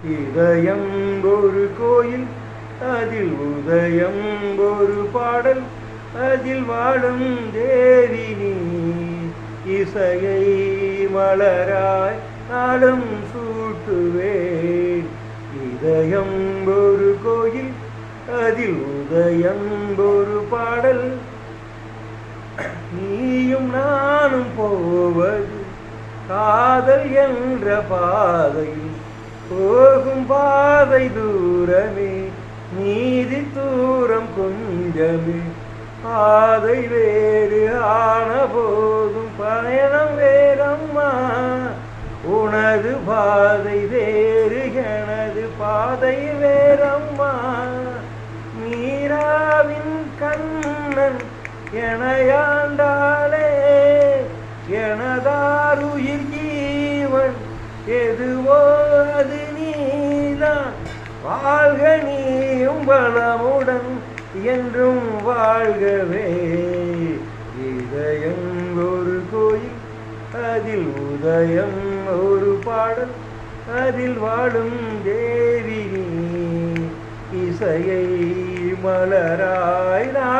இதயம் ஒரு கோயில், அதில் உதயம் ஒரு பாடல், அதில் வாழும் தேவி நீ. இசையை மலராய் நாளும் சூட்டுவேன். இதயம் ஒரு கோயில், அதில் உதயம் ஒரு பாடல், நீயும் நானும் போவது காதல் என்ற பாதையில். போகும் பாதை தூரமே, நீதி தூரம் கொஞ்சமே. பாதை வேறு ஆன போதும் பயணம் வேறம்மா. உனது பாதை வேறு, எனது பாதை வேறம்மா. மீராவின் கண்ணன் எனையாண்டாலே, எனதாருயிர் ஜீவன் எதுவோ அது நீதான். வாழ்க நீயும் வளமுடன் என்றும் வாழ்கவே. இதயம் ஒரு கோயில், அதில் உதயம் ஒரு பாடல், அதில் வாழும் தேவி நீ. இசையை மலராய் நாடும்